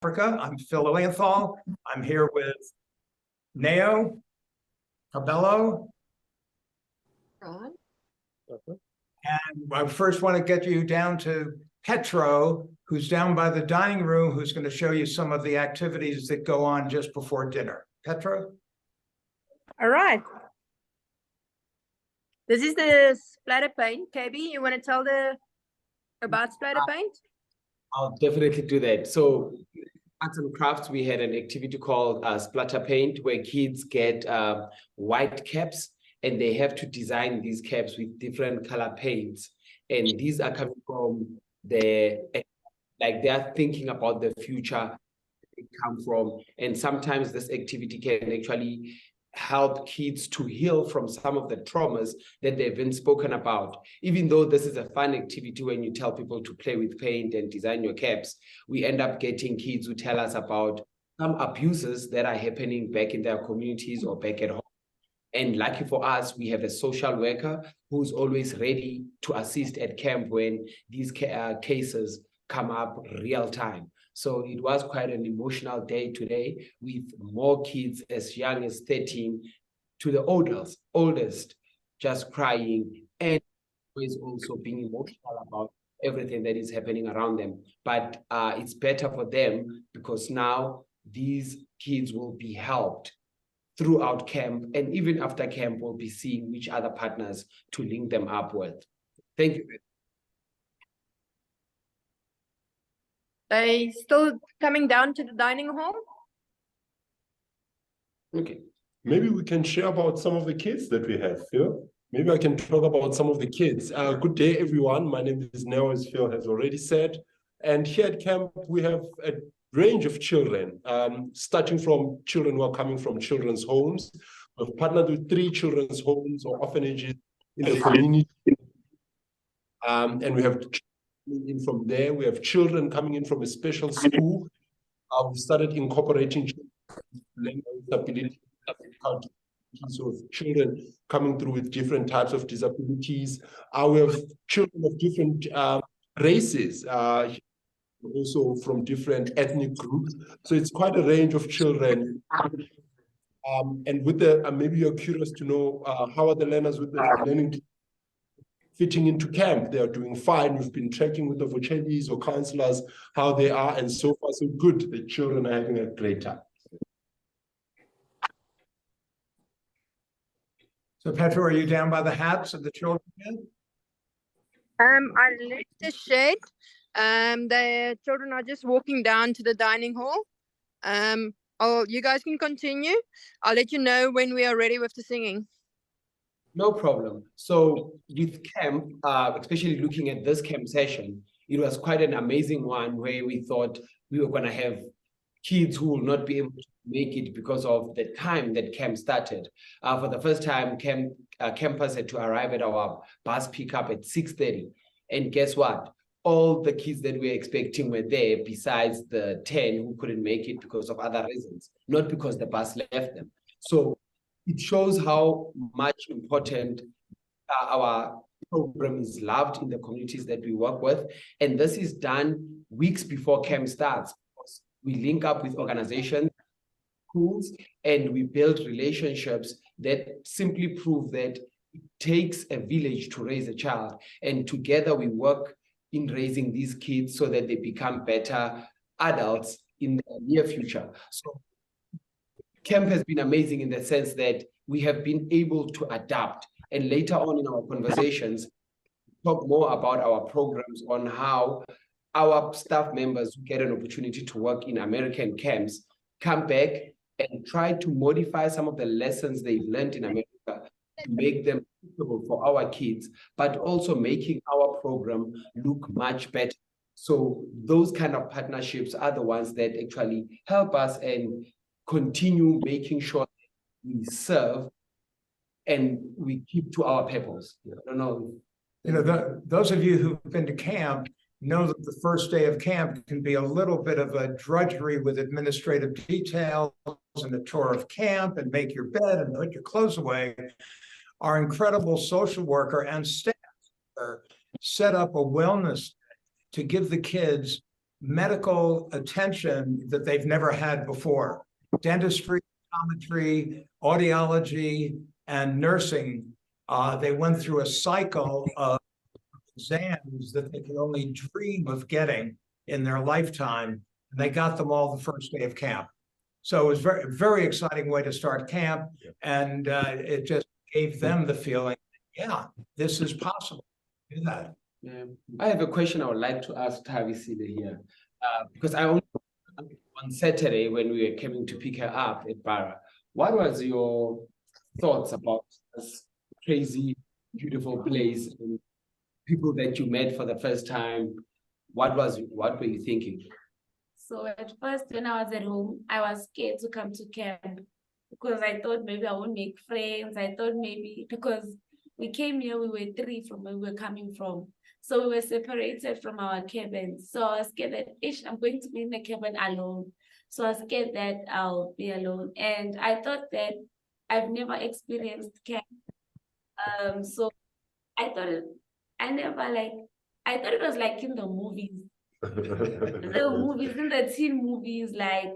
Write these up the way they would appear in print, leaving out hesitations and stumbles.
Africa. I'm Phil Lilienthal. I'm here with Neo Cabello. Ron? And I first want to get you down to Petro, who's down by the dining room, who's going to show you some of the activities that go on just before dinner. Petro? All right. This is the splatter paint. KB, you want to tell about splatter paint? I'll definitely do that. So arts and crafts, we had an activity called splatter paint, where kids get white caps and they have to design these caps with different color paints. And these are coming from they are thinking about the future they come from. And sometimes this activity can actually help kids to heal from some of the traumas that they've been spoken about. Even though this is a fun activity, when you tell people to play with paint and design your caps, we end up getting kids who tell us about some abuses that are happening back in their communities or back at home. And lucky for us, we have a social worker who's always ready to assist at camp when these cases come up real time. So it was quite an emotional day today, with more kids as young as 13 to the oldest just crying, and always also being emotional about everything that is happening around them. But it's better for them, because now these kids will be helped throughout camp, and even after camp, we'll be seeing which other partners to link them up with. Thank you. They still coming down to the dining hall? Okay. Maybe we can share about some of the kids that we have here. Maybe I can talk about some of the kids. Good day, everyone. My name is Neo, as Phil has already said. And here at camp, we have a range of children, starting from children who are coming from children's homes. We've partnered with 3 children's homes or orphanages in the community. And we have in from there. We have children coming in from a special school. We started incorporating language disability, so children coming through with different types of disabilities. We have children of different races, also from different ethnic groups. So it's quite a range of children. And with the, maybe you're curious to know how are the learners with the learning fitting into camp. They are doing fine. We've been checking with the Vochelis or counselors how they are, and so far so good. The children are having a great time. So Petro, are you down by the hats of the children yet? I left the shed. The children are just walking down to the dining hall. You guys can continue. I'll let you know when we are ready with the singing. No problem. So with camp, especially looking at this camp session, it was quite an amazing one, where we thought we were going to have kids who will not be able to make it because of the time that camp started. For the first time, campers had to arrive at our bus pickup at 6:30. And guess what? All the kids that we were expecting were there, besides the 10 who couldn't make it because of other reasons, not because the bus left them. So it shows how much important our program is loved in the communities that we work with. And this is done weeks before camp starts. We link up with organizations, schools, and we build relationships that simply prove that it takes a village to raise a child. And together we work in raising these kids so that they become better adults in the near future. So camp has been amazing in the sense that we have been able to adapt, and later on in our conversations, talk more about our programs on how our staff members who get an opportunity to work in American camps come back and try to modify some of the lessons they've learned in America to make them suitable for our kids, but also making our program look much better. So those kind of partnerships are the ones that actually help us and continue making sure we serve and we keep to our purpose. I don't know. Those of you who've been to camp know that the first day of camp can be a little bit of a drudgery with administrative details and the tour of camp and make your bed and put your clothes away. Our incredible social worker and staff set up a wellness to give the kids medical attention that they've never had before. Dentistry, optometry, audiology, and nursing. They went through a cycle of exams that they could only dream of getting in their lifetime, and they got them all the first day of camp. So it was very exciting way to start camp, and it just gave them the feeling, yeah, this is possible. Do that. Yeah. I have a question I would like to ask Thabisile here, because I only on Saturday when we were coming to pick her up at Barra. What was your thoughts about this crazy, beautiful place and people that you met for the first time? What were you thinking? So at first, when I was at home, I was scared to come to camp because I thought maybe I won't make friends. I thought maybe because we came here, we were 3 from where we were coming from. So we were separated from our cabins. So I was scared that I'm going to be in the cabin alone. So I was scared that I'll be alone. And I thought that I've never experienced camp. So I thought it was like in the movies. The movies, in the teen movies, like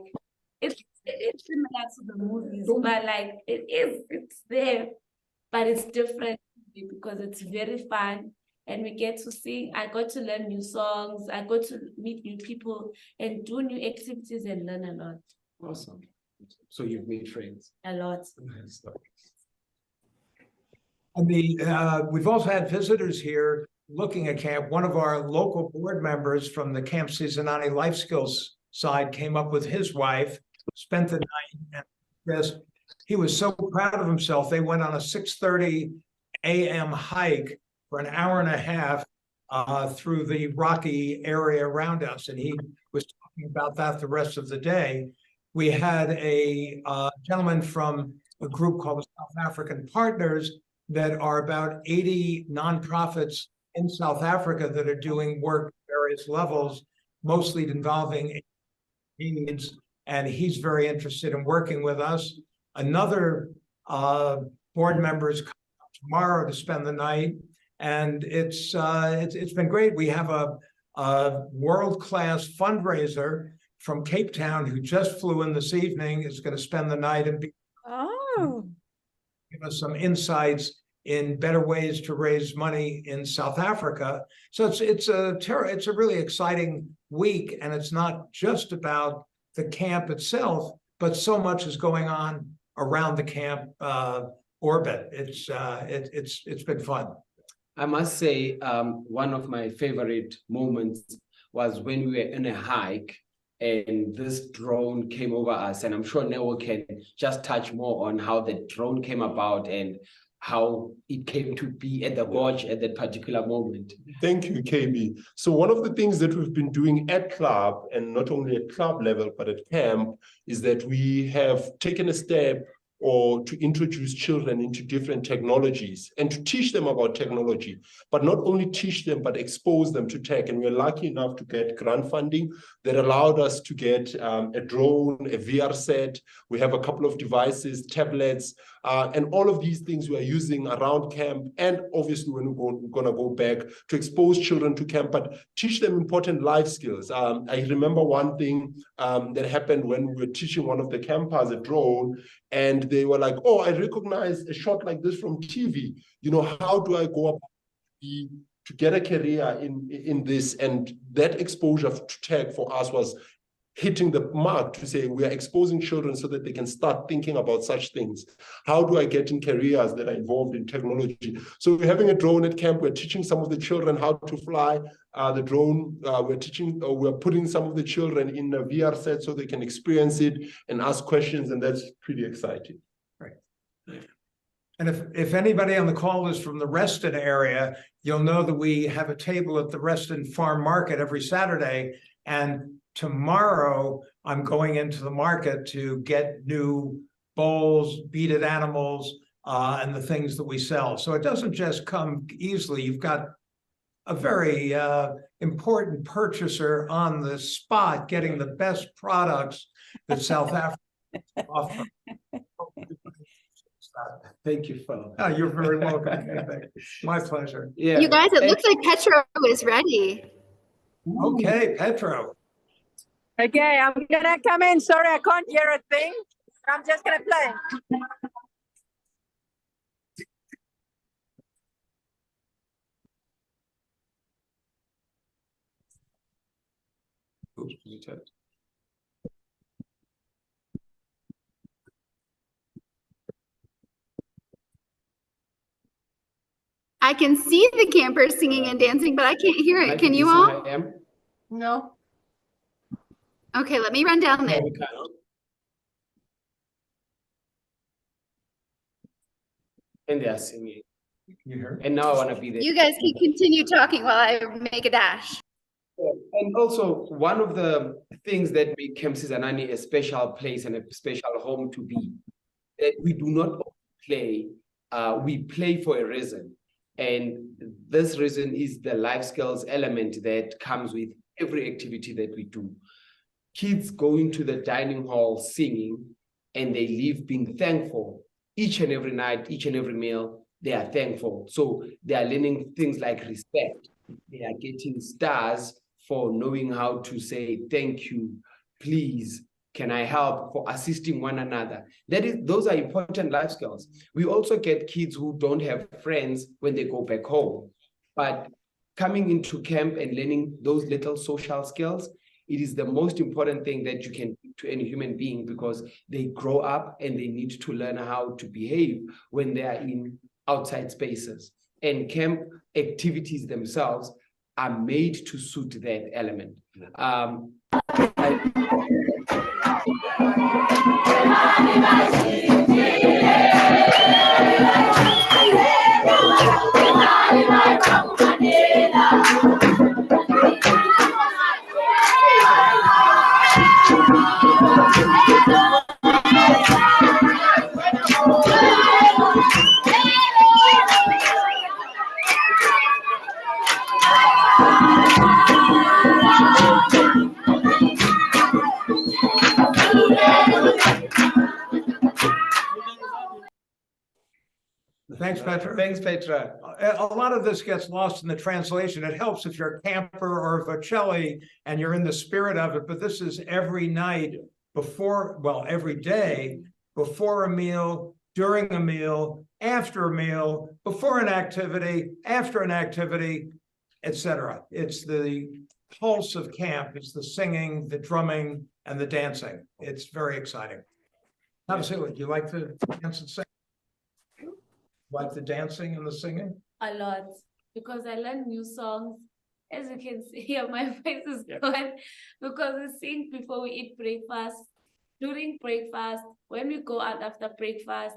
it's similar to the movies, but like it's there, but it's different because it's very fun and we get to sing. I got to learn new songs, I got to meet new people and do new activities and learn a lot. Awesome. So you've made friends. A lot. And we've also had visitors here looking at camp. One of our local board members from the Camp Sizanani Life Skills side came up with his wife, spent the night, and he was so proud of himself. They went on a 6:30 a.m. hike for an hour and a half through the rocky area around us, and he was talking about that the rest of the day. We had a gentleman from a group called the South African Partners that are about 80 nonprofits in South Africa that are doing work at various levels, mostly involving needs, and he's very interested in working with us. Another board member is coming up tomorrow to spend the night, and it's been great. We have a world-class fundraiser from Cape Town who just flew in this evening, is going to spend the night and give us some insights in better ways to raise money in South Africa. So it's a really exciting week, and it's not just about the camp itself, but so much is going on around the camp orbit. It's been fun. I must say, one of my favorite moments was when we were in a hike and this drone came over us, and I'm sure Neo can just touch more on how the drone came about and how it came to be at the gorge at that particular moment. Thank you, KB. So one of the things that we've been doing at club, and not only at club level, but at camp, is that we have taken a step to introduce children into different technologies and to teach them about technology, but not only teach them, but expose them to tech. And we're lucky enough to get grant funding that allowed us to get a drone, a VR set. We have a couple of devices, tablets, and all of these things we are using around camp. And obviously when we're gonna go back to expose children to camp, but teach them important life skills. I remember one thing that happened when we were teaching one of the campers a drone, and they were like, oh, I recognize a shot like this from TV. You know, how do I go about to get a career in this? And that exposure to tech for us was hitting the mark to say we are exposing children so that they can start thinking about such things. How do I get in careers that are involved in technology? So we're having a drone at camp. We're teaching some of the children how to fly the drone. We're putting some of the children in a VR set so they can experience it and ask questions, and that's pretty exciting. Right. And if anybody on the call is from the Reston area, you'll know that we have a table at the Reston Farm Market every Saturday, and tomorrow, I'm going into the market to get new bowls, beaded animals, and the things that we sell. So it doesn't just come easily. You've got a very important purchaser on the spot getting the best products that South Africa offers. Thank you, Phil. Oh, you're very welcome. My pleasure. Yeah. You guys, it looks like Petro is ready. Okay, Petro. Okay, I'm gonna come in. Sorry, I can't hear a thing. I'm just gonna play. Oops, you said- I can see the campers singing and dancing, but I can't hear Might it. be Can you this all? one I am. No. Okay, let me run down there. No, we cannot. And they are singing. You hear? And now I want to be there. You guys can continue talking while I make a dash. And also, one of the things that make Camp Sizanani a special place and a special home to be, that we do not play, we play for a reason. And this reason is the life skills element that comes with every activity that we do. Kids going to the dining hall singing, and they leave being thankful. Each and every night, each and every meal, they are thankful. So they are learning things like respect. They are getting stars for knowing how to say thank you, please, can I help, for assisting one another. Those are important life skills. We also get kids who don't have friends when they go back home. But coming into camp and learning those little social skills, it is the most important thing that you can do to any human being, because they grow up and they need to learn how to behave when they are in outside spaces. And camp activities themselves are made to suit that element. Thanks, Petra. Thanks, Petra. A lot of this gets lost in the translation. It helps if you're a camper or a Vocelli and you're in the spirit of it, but this is every night before, well, every day, before a meal, during a meal, after a meal, before an activity, after an activity, etc. It's the pulse of camp. It's the singing, the drumming, and the dancing. It's very exciting. Obviously, would you like to dance and sing? Like the dancing and the singing? A lot, because I learn new songs. As you can see, my voice is gone because we sing before we eat breakfast, during breakfast, when we go out after breakfast,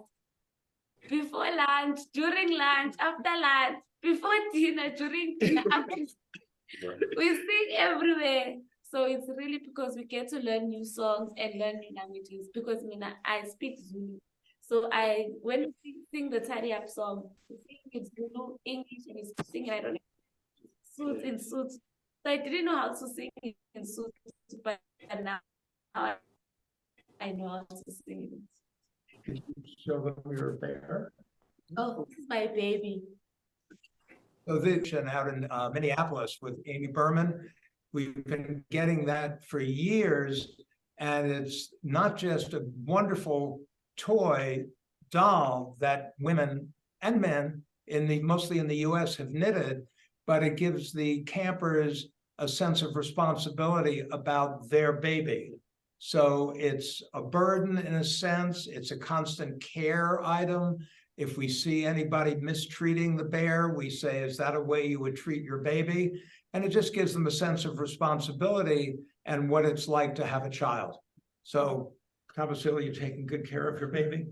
before lunch, during lunch, after lunch, before dinner, during dinner. We sing everywhere. So it's really because we get to learn new songs and learn new languages, because I speak Zulu. So when we sing the Tidy Up song, we sing it Zulu, English, and it's sing, I don't know, suits in suits. So I didn't know how to sing in suits, but now I know how to sing it. Could you show them your bear? Oh, this is my baby. So this out in Minneapolis with Amy Berman, we've been getting that for years, and it's not just a wonderful toy doll that women and men mostly in the US have knitted, but it gives the campers a sense of responsibility about their baby. So it's a burden in a sense, it's a constant care item. If we see anybody mistreating the bear, we say, is that a way you would treat your baby? And it just gives them a sense of responsibility and what it's like to have a child. So, Kabasila, you're taking good care of your baby?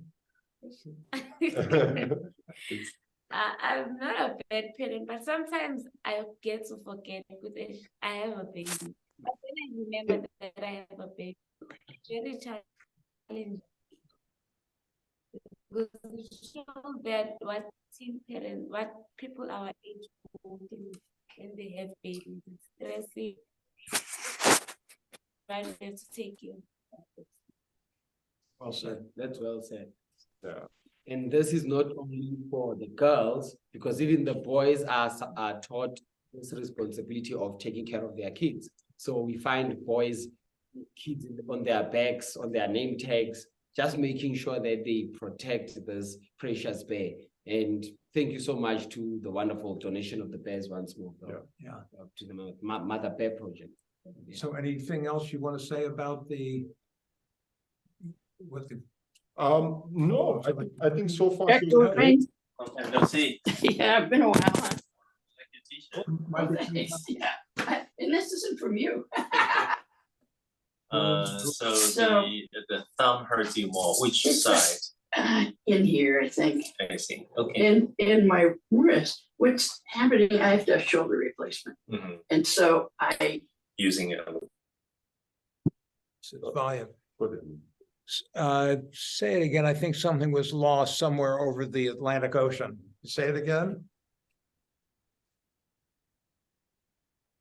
I'm not a bad parent, but sometimes I get to forget because I have a baby. But then I remember that I have a baby. Very challenging. Because it shows that what teen parents, what people our age go through when they have babies. It's stressing. But we have to take care. Well said. That's well said. Yeah. And this is not only for the girls, because even the boys are taught this responsibility of taking care of their kids. So we find boys kids on their backs, on their name tags, just making sure that they protect this precious bear. And thank you so much to the wonderful donation of the bears once more. Yeah. To the Mother Bear Project. Yeah. So anything else you want to say about what the, No, I think so far. so Excellent. good. Okay, go see. Yeah, I've been a while. Huh? Like your t-shirt. Michael, Thanks. Yeah, and this isn't from you. So So- the thumb hurts you more, which It's side? In here, I think, I see, okay. in my wrist. What's happening? I have to have shoulder replacement, Mhm. and so I Using it. volume. Good. Say it again. I think something was lost somewhere over the Atlantic Ocean. Say it again.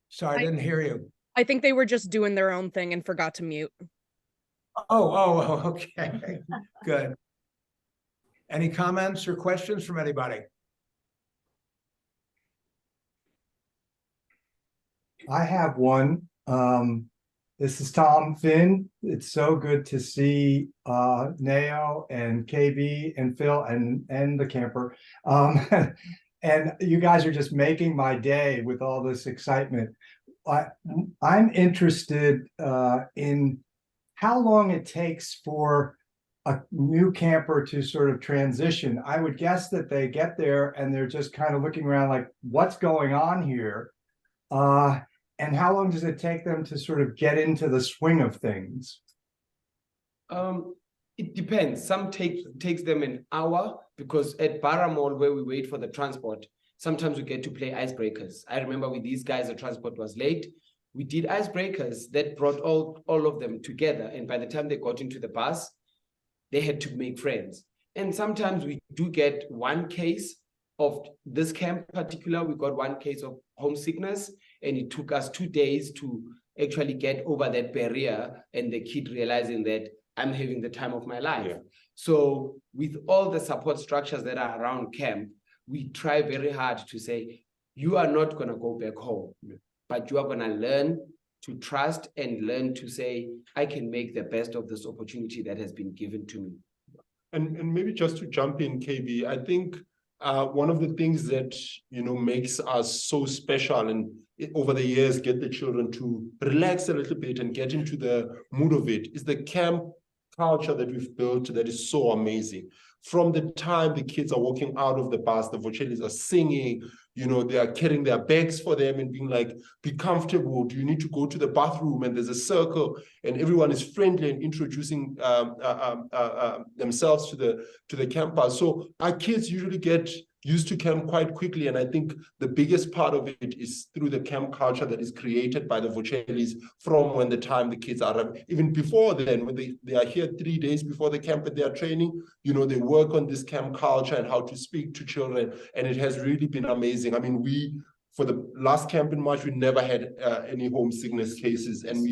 Sorry, I didn't hear you. I think they were just doing their own thing and forgot to mute. Oh, okay, good. Any comments or questions from anybody? I have one. This is Tom Finn. It's so good to see Nao and KB and Phil and the camper. And you guys are just making my day with all this excitement. I'm interested in how long it takes for a new camper to sort of transition. I would guess that they get there and they're just kind of looking around like, what's going on here? And how long does it take them to sort of get into the swing of things? It depends. Some takes them an hour, because at Baramall, where we wait for the transport, sometimes we get to play icebreakers. I remember with these guys, the transport was late. We did icebreakers that brought all of them together. And by the time they got into the bus, they had to make friends. And sometimes we do get one case of this camp particular. We got one case of homesickness, and it took us 2 days to actually get over that barrier, and the kid realizing that I'm having the time of my life. Yeah. So with all the support structures that are around camp, we try very hard to say, you are not going to go back home, but you are going to learn to trust and learn to say, I can make the best of this opportunity that has been given to me. And maybe just to jump in, KB, I think one of the things that makes us so special and over the years get the children to relax a little bit and get into the mood of it is the camp culture that we've built that is so amazing. From the time the kids are walking out of the bus, the Vocelis are singing, they are carrying their bags for them and being like, be comfortable. Do you need to go to the bathroom? And there's a circle and everyone is friendly and introducing themselves to the campus. So our kids usually get used to camp quite quickly. And I think the biggest part of it is through the camp culture that is created by the Vocelis from when the time the kids are, even before then, when they are here 3 days before the camp and they are training, they work on this camp culture and how to speak to children. And it has really been amazing. I mean, for the last camp in March, we never had any homesickness cases, and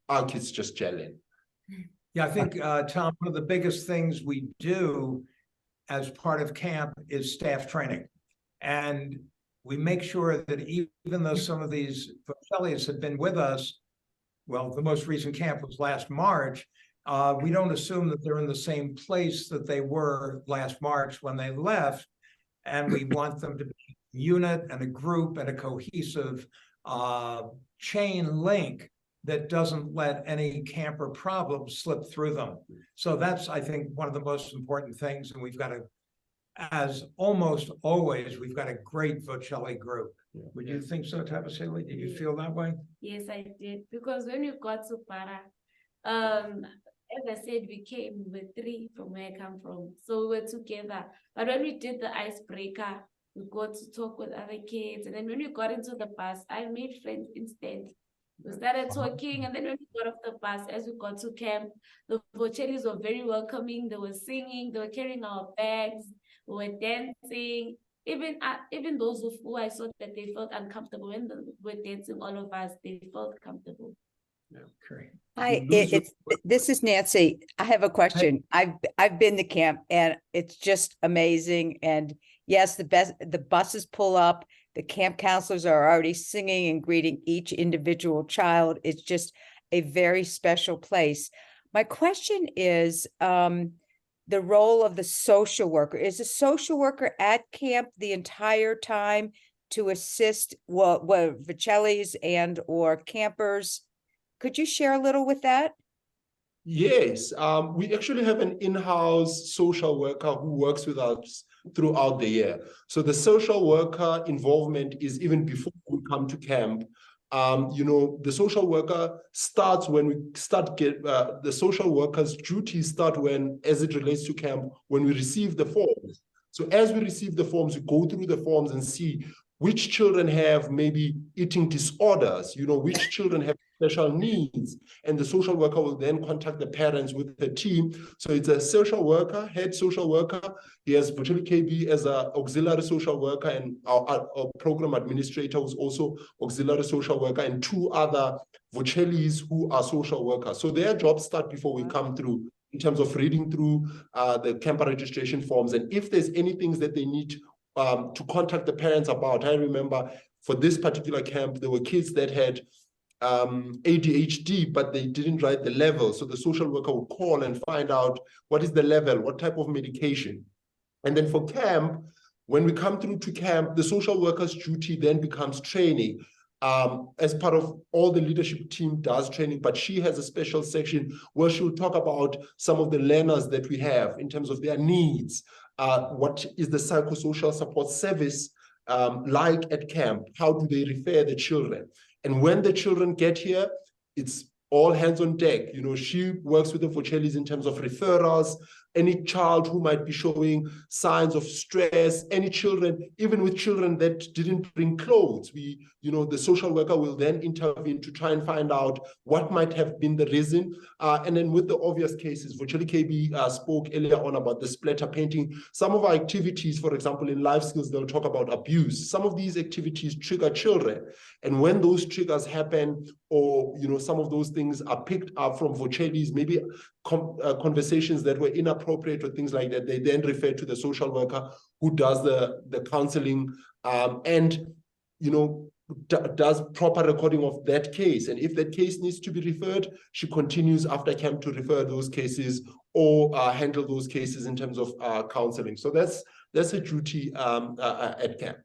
our kids just gelling. Yeah, I think, Tom, one of the biggest things we do as part of camp is staff training. And we make sure that even though some of these Vocelis have been with us, well, the most recent camp was last March, we don't assume that they're in the same place that they were last March when they left. And we want them to be a unit and a group and a cohesive chain link that doesn't let any camper problems slip through them. So that's, I think, one of the most important things. And we've got as almost always, we've got a great Vocelli group. Yeah. Would you think so, Tabasili? Did you feel that way? Yes, I did. Because when we got to Para, as I said, we came with 3 from where I come from. So we were together. But when we did the icebreaker, we got to talk with other kids. And then when we got into the bus, I made friends instantly. We started talking, and then when we got off the bus, as we got to camp, the Vocelis were very welcoming. They were singing, they were carrying our bags, we were dancing. Even those who I saw that they felt uncomfortable when they were dancing, all of us, they felt comfortable. Yeah, great. Hi, this is Nancy. I have a question. I've been to camp and it's just amazing. And yes, the buses pull up. The camp counselors are already singing and greeting each individual child. It's a very special place. My question is, the role of the social worker. Is the social worker at camp the entire time to assist what Vocellis and or campers? Could you share a little with that? Yes, we actually have an in-house social worker who works with us throughout the year. So the social worker involvement is even before we come to camp. The social worker starts when we start the social worker's duties start when, as it relates to camp, when we receive the forms. So as we receive the forms, we go through the forms and see which children have maybe eating disorders, which children have special needs, and the social worker will then contact the parents with the team. So it's a social worker, head social worker. He has Vocelli KB as an auxiliary social worker, and our program administrator who's also auxiliary social worker, and 2 other Vocellis who are social workers. So their jobs start before we come through in terms of reading through the camper registration forms. And if there's anything that they need to contact the parents about, I remember for this particular camp, there were kids that had ADHD, but they didn't write the level. So the social worker would call and find out what is the level, what type of medication. And then for camp, when we come through to camp, the social worker's duty then becomes training. As part of all the leadership team does training, but she has a special section where she'll talk about some of the learners that we have in terms of their needs. What is the psychosocial support service like at camp? How do they refer the children? And when the children get here, it's all hands on deck. She works with the Vocellis in terms of referrals, any child who might be showing signs of stress, any children, even with children that didn't bring clothes, the social worker will then intervene to try and find out what might have been the reason. And then with the obvious cases, Vocelli KB spoke earlier on about the splatter painting. Some of our activities, for example, in life skills, they'll talk about abuse. Some of these activities trigger children. And when those triggers happen, or some of those things are picked up from Vocellis, maybe conversations that were inappropriate or things like that, they then refer to the social worker who does the counseling and does proper recording of that case. And if that case needs to be referred, she continues after camp to refer those cases or handle those cases in terms of counseling. So that's a duty at camp.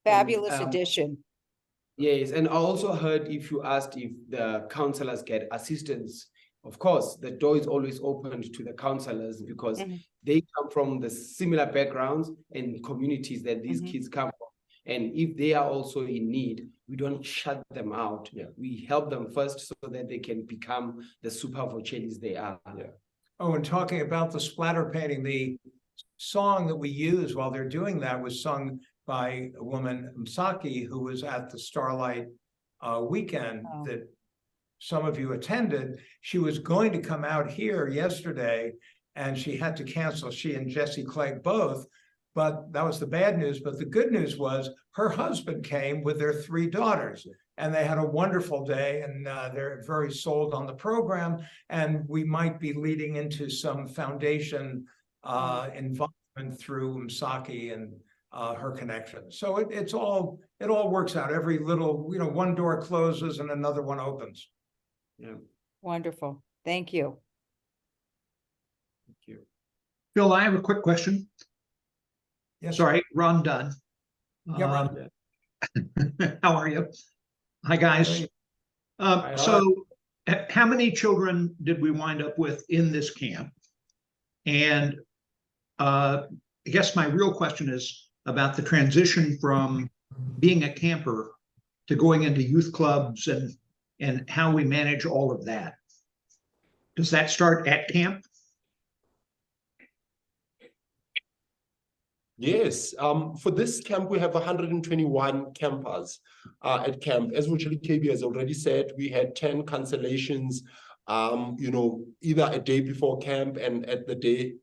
Fabulous addition. Yes, and I also heard if you asked if the counselors get assistance, of course, the door is always opened to the counselors because they come from the similar backgrounds and communities that these kids come from. And if they are also in need, we don't shut them out. Yeah. We help them first so that they can become the super Vocellis they are. Yeah. Oh, and talking about the splatter painting, the song that we use while they're doing that was sung by a woman, Msaki, who was at the Starlight weekend that some of you attended. She was going to come out here yesterday and she had to cancel, she and Jesse Clegg both, but that was the bad news. But the good news was her husband came with their 3 daughters and they had a wonderful day, and they're very sold on the program, and we might be leading into some foundation involvement through Msaki and her connection. So it all works out. Every little, one door closes and another one opens. Yeah. Wonderful. Thank you. Thank you. Phil, I have a quick question. Yes. Sorry, Ron Dunn. Yeah, Ron. How are you? Hi, guys. So how many children did we wind up with in this camp? And I guess my real question is about the transition from being a camper to going into youth clubs and how we manage all of that. Does that start at camp? Yes, for this camp, we have 121 campers at camp. As Vocelli KB has already said, we had 10 cancellations, either a day before camp and at the day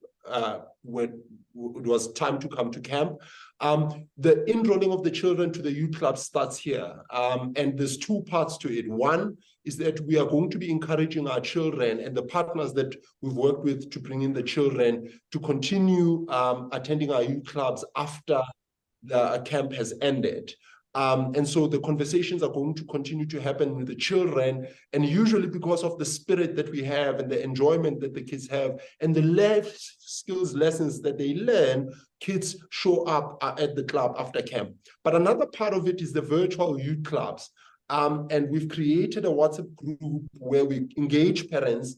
when it was time to come to camp. The enrolling of the children to the youth club starts here. And there's 2 parts to it. One is that we are going to be encouraging our children and the partners that we've worked with to bring in the children to continue attending our youth clubs after the camp has ended. And so the conversations are going to continue to happen with the children, and usually because of the spirit that we have and the enjoyment that the kids have and the life skills lessons that they learn, kids show up at the club after camp. But another part of it is the virtual youth clubs. And we've created a WhatsApp group where we engage parents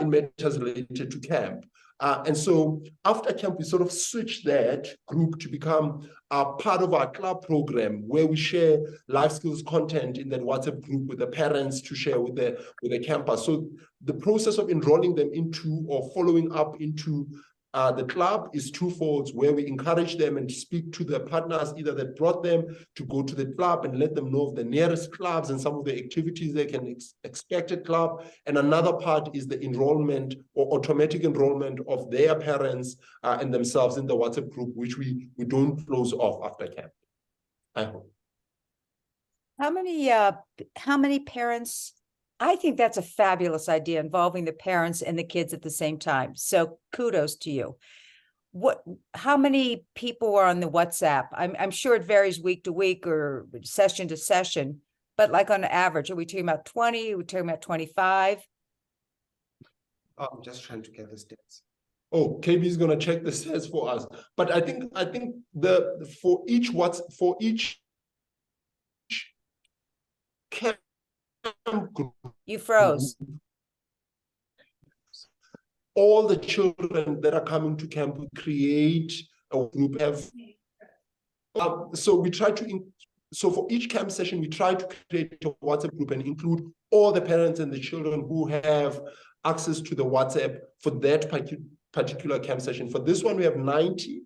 in matters related to camp. And so after camp, we sort of switched that group to become part of our club program, where we share life skills content in that WhatsApp group with the parents to share with the campers. So the process of enrolling them into or following up into the club is twofold, where we encourage them and speak to the partners, either that brought them to go to the club and let them know of the nearest clubs and some of the activities they can expect at club. And another part is the enrollment or automatic enrollment of their parents and themselves in the WhatsApp group, which we don't close off after camp. I hope. How many parents? I think that's a fabulous idea, involving the parents and the kids at the same time. So kudos to you. How many people are on the WhatsApp? I'm sure it varies week to week or session to session, but like on average, are we talking about 20? Are we talking about 25? I'm just trying to get the stats. Oh, KB is going to check the stats for us. But I think for each camp group, you froze. All the children that are coming to camp, we create a group. So we try to. So for each camp session, we try to create a WhatsApp group and include all the parents and the children who have access to the WhatsApp for that particular camp session. For this one, we have 90.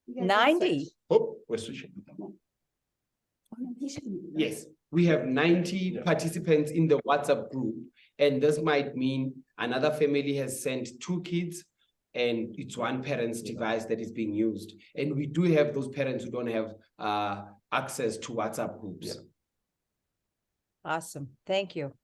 90. Oh, we're switching. Yes, we have 90 participants in the WhatsApp group, and this might mean another family has sent 2 kids and it's one parent's device that is being used. And we do have those parents who don't have access to WhatsApp groups. Yeah. Awesome. Thank you.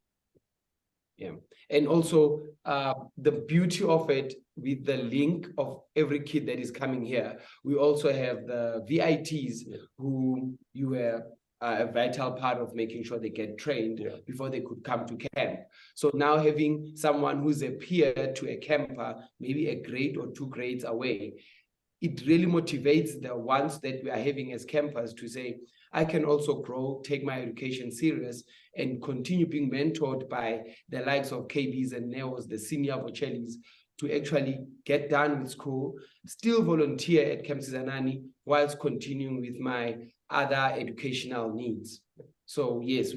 Yeah. And also the beauty of it, with the link of every kid that is coming here, we also have the VITs who you were a vital part of making sure they get trained before they could come to camp. So now having someone who's a peer to a camper, maybe a grade or 2 grades away, it really motivates the ones that we are having as campers to say, I can also grow, take my education serious, and continue being mentored by the likes of KBs and Neos, the senior Vochelis, to actually get done with school, still volunteer at Camp Sizanani, whilst continuing with my other educational needs. So yes,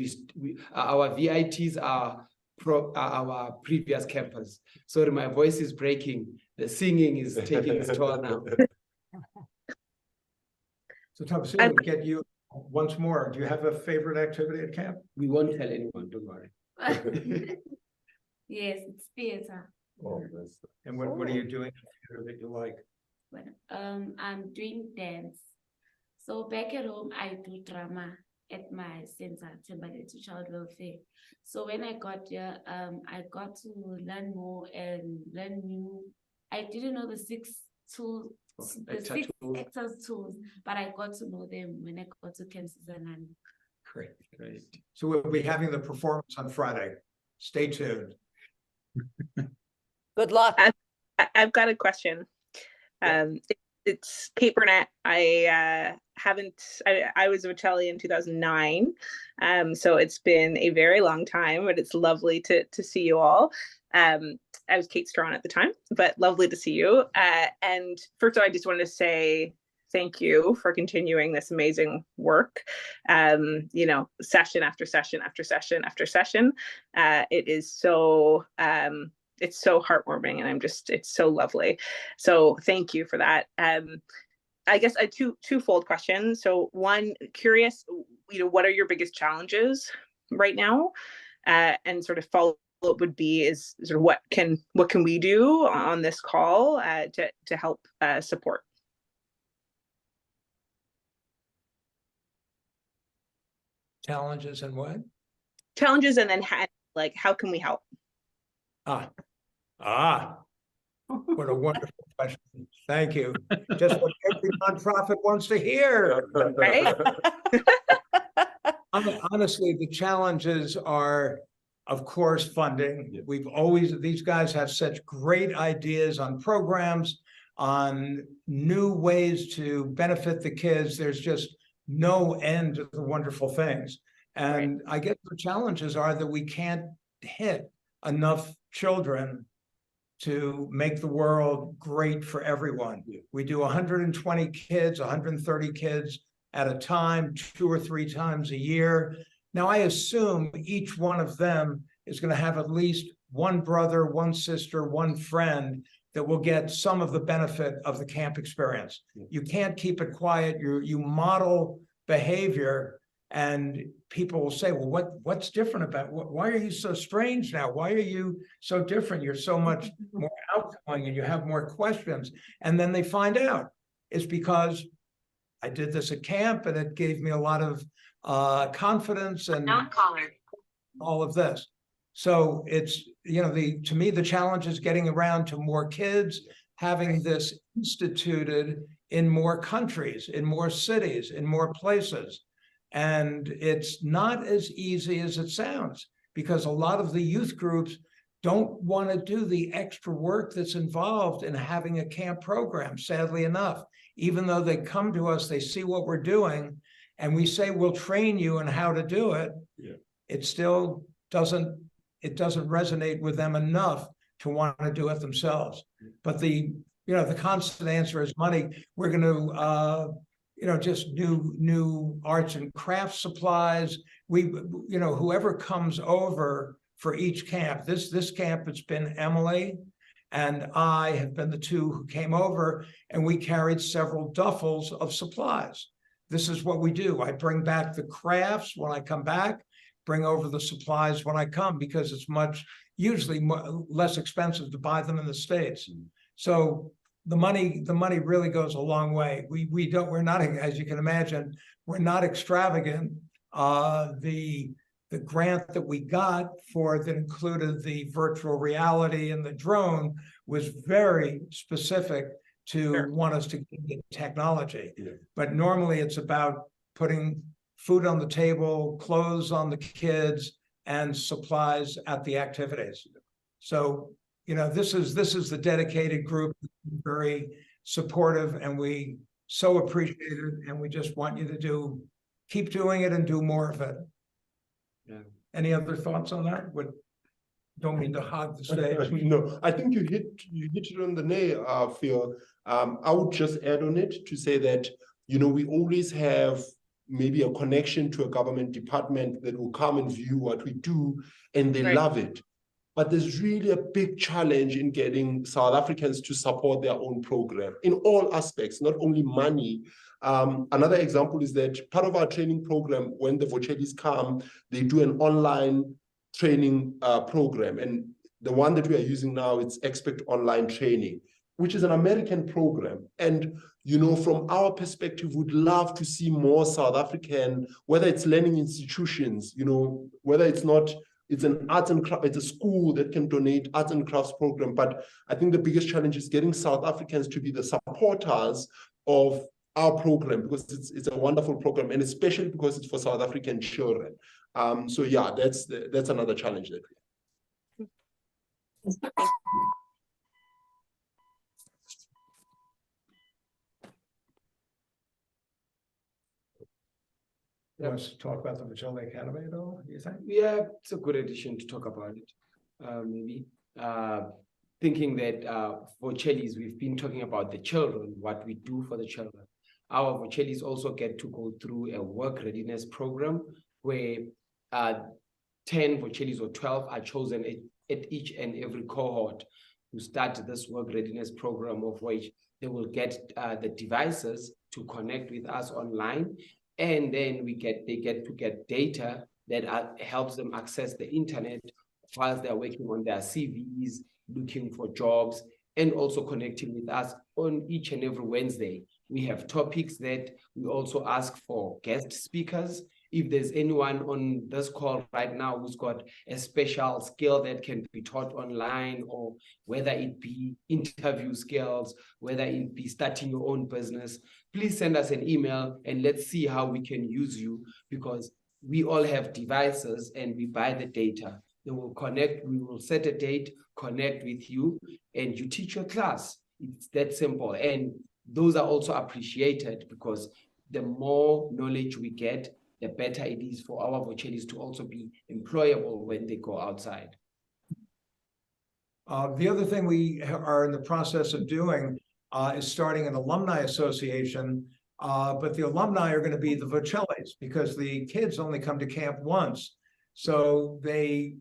our VITs are our previous campers. Sorry, my voice is breaking. The singing is taking its toll now. So Thomas, we'll get you once more. Do you have a favorite activity at camp? We won't tell anyone, don't worry. Yes, it's theater. Oh, and what are you doing in theater that you like? I'm doing dance. So back at home, I do drama at my center, Thembalethu Child Welfare. So when I got here, I got to learn more and learn new. I didn't know the 6 tools, the 6 actors tools, but I got to know them when I got to Camp Sizanani. Great. So we'll be having the performance on Friday. Stay tuned. Good luck. I've got a question. It's Kate Burnett. I was a Vocheli in 2009. So it's been a very long time, but it's lovely to see you all. I was Kate Strawn at the time, but lovely to see you. And first of all, I just wanted to say thank you for continuing this amazing work. Session after session after session after session. It is so it's so heartwarming, and it's so lovely. So thank you for that. I guess a twofold question. So one, curious, what are your biggest challenges right now? And sort of follow up would be is sort of what can we do on this call to help support? Challenges and what? Challenges, and then how can we help? What a wonderful question. Thank you. Just what every nonprofit wants to hear. Right? Honestly, the challenges are, of course, funding. We've always, these guys have such great ideas on programs, on new ways to benefit the kids. There's just no end to the wonderful things. And I guess the challenges are that we can't hit enough children to make the world great for everyone. We do 120 kids, 130 kids at a time, 2 or 3 times a year. Now, I assume each one of them is going to have at least one brother, one sister, one friend that will get some of the benefit of the camp experience. You can't keep it quiet. You model behavior, and people will say, well, what's different about, why are you so strange now? Why are you so different? You're so much more outgoing and you have more questions. And then they find out it's because I did this at camp and it gave me a lot of confidence and all of this. So it's, you know, to me, the challenge is getting around to more kids, having this instituted in more countries, in more cities, in more places. And it's not as easy as it sounds, because a lot of the youth groups don't want to do the extra work that's involved in having a camp program, sadly enough. Even though they come to us, they see what we're doing, and we say, we'll train you on how to do it. It still doesn't resonate with them enough to want to do it themselves. But the constant answer is money. We're going to, just new arts and crafts supplies. Whoever comes over for each camp, this camp, it's been Emily and I have been the two who came over, and we carried several duffels of supplies. This is what we do. I bring back the crafts when I come back, bring over the supplies when I come, because it's usually less expensive to buy them in the States. So the money really goes a long way. We're not, as you can imagine, we're not extravagant. The grant that we got that included the virtual reality and the drone was very specific to want us to get technology. But normally it's about putting food on the table, clothes on the kids, and supplies at the activities. So, this is the dedicated group, very supportive, and we so appreciate it. And we just want you to keep doing it and do more of it. Any other thoughts on that? Don't mean to hog the stage. No, I think you hit it on the nail, Phil. I would just add on it to say that, we always have maybe a connection to a government department that will come and view what we do, and they love it. But there's really a big challenge in getting South Africans to support their own program in all aspects, not only money. Another example is that part of our training program, when the Vochelis come, they do an online training program. And the one that we are using now, it's Expect Online Training, which is an American program. And, from our perspective, we'd love to see more South African, whether it's learning institutions, whether it's an arts and craft, it's a school that can donate arts and crafts program. But I think the biggest challenge is getting South Africans to be the supporters of our program, because it's a wonderful program, and especially because it's for South African children. So yeah, that's another challenge that we have. You want us to talk about the Vocheli Academy at all, do you think? Yeah, it's a good addition to talk about it. Maybe thinking that Vochelis, we've been talking about the children, what we do for the children. Our Vochelis also get to go through a work readiness program where 10 Vochelis or 12 are chosen at each and every cohort to start this work readiness program, of which they will get the devices to connect with us online. And then they get to get data that helps them access the internet whilst they're working on their CVs, looking for jobs, and also connecting with us on each and every Wednesday. We have topics that we also ask for guest speakers. If there's anyone on this call right now who's got a special skill that can be taught online, or whether it be interview skills, whether it be starting your own business, please send us an email and let's see how we can use you, because we all have devices and we buy the data. They will connect, we will set a date, connect with you, and you teach your class. It's that simple. And those are also appreciated because the more knowledge we get, the better it is for our vocellis to also be employable when they go outside. The other thing we are in the process of doing is starting an alumni association, but the alumni are going to be the Vocellis because the kids only come to camp once. So I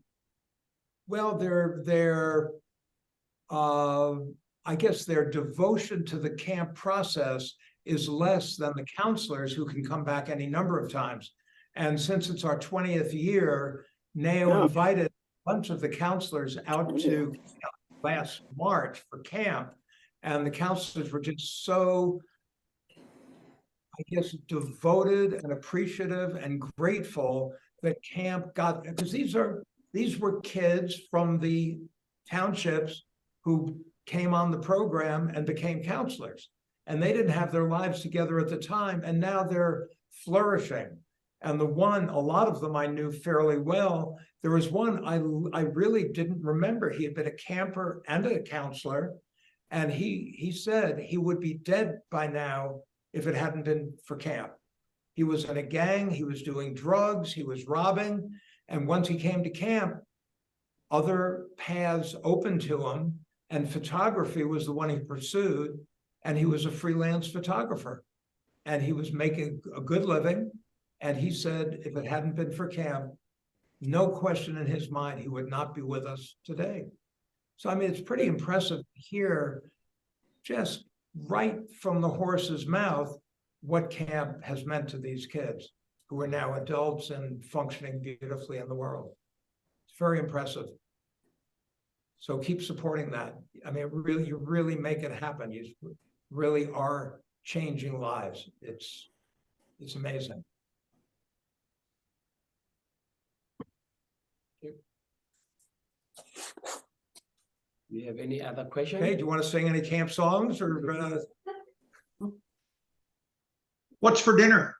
guess their devotion to the camp process is less than the counselors who can come back any number of times. And since it's our 20th year, NAO invited a bunch of the counselors out to last March for camp. And the counselors were just so, I guess, devoted and appreciative and grateful that camp got, because these were kids from the townships who came on the program and became counselors. And they didn't have their lives together at the time, and now they're flourishing. And a lot of them I knew fairly well. There was one I really didn't remember. He had been a camper and a counselor, and he said he would be dead by now if it hadn't been for camp. He was in a gang, he was doing drugs, he was robbing, and once he came to camp, other paths opened to him, and photography was the one he pursued, and he was a freelance photographer, and he was making a good living. And he said, if it hadn't been for camp, no question in his mind, he would not be with us today. So, I mean, it's pretty impressive to hear just right from the horse's mouth what camp has meant to these kids who are now adults and functioning beautifully in the world. It's very impressive. So keep supporting that. I mean, you really make it happen. You really are changing lives. It's amazing. Do you have any other questions? Hey, do you want to sing any camp songs or? What's for dinner?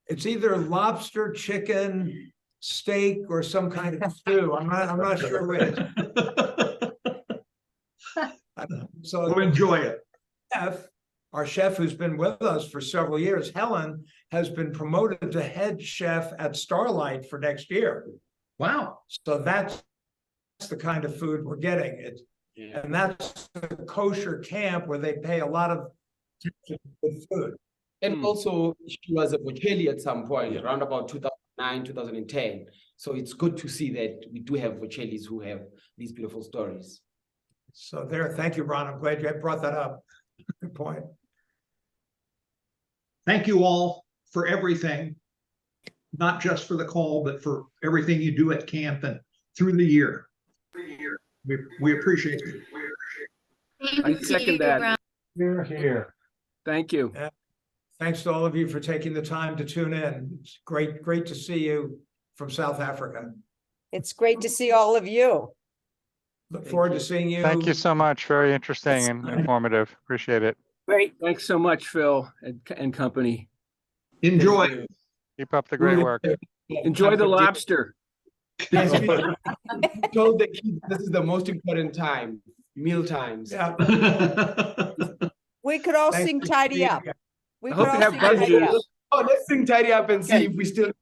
It's either lobster, chicken, steak, or some kind of stew. I'm not sure which. So We'll enjoy it. Our chef who's been with us for several years, Helen, has been promoted to head chef at Starlight for next year. Wow. So that's the kind of food we're getting. And that's a kosher camp where they pay a lot of attention to food. And also, she was a Vocelli at some point, around about 2009, 2010. So it's good to see that we do have Vocellis who have these beautiful stories. So thank you, Ron. I'm glad you brought that up. Good point. Thank you all for everything, not just for the call, but for everything you do at camp and through the year. We appreciate it. I second that. Here. Thank you. Thanks to all of you for taking the time to tune in. It's great to see you from South Africa. It's great to see all of you. Look forward to seeing you. Thank you so much. Very interesting and informative. Appreciate it. Great. Thanks so much, Phil and company. Enjoy. Keep up the great work. Enjoy the lobster. Yes, we told the kids this is the most important time, meal times. Yeah. We could all sing Tidy Up. We I could hope all you have sing Tidy beverages. Up. Oh, let's sing Tidy Up and see if we still.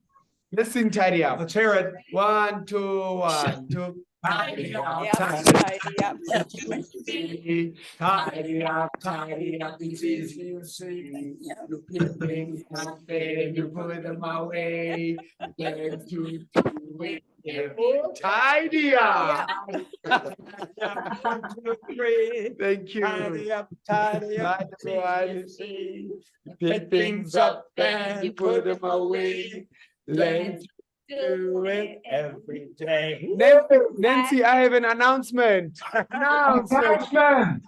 Let's sing Tidy Up. Let's hear it. 1, 2, 1, 2. Tidy up, Yeah, tidy Tidy Up. tidy up, tidy up, it's easy to see. You pick things up and you put them away. Then you do it. Tidy up. 1, 2, 3. Thank you. Tidy up, tidy up, it's easy to see. Pick things up and you put them away. Then do it every day. Nancy, I have an announcement. Announcement!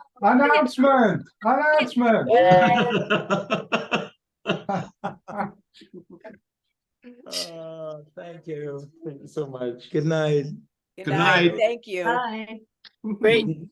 Thank you. Thank you so much. Good night. Good night. Thank you. Bye. Wait,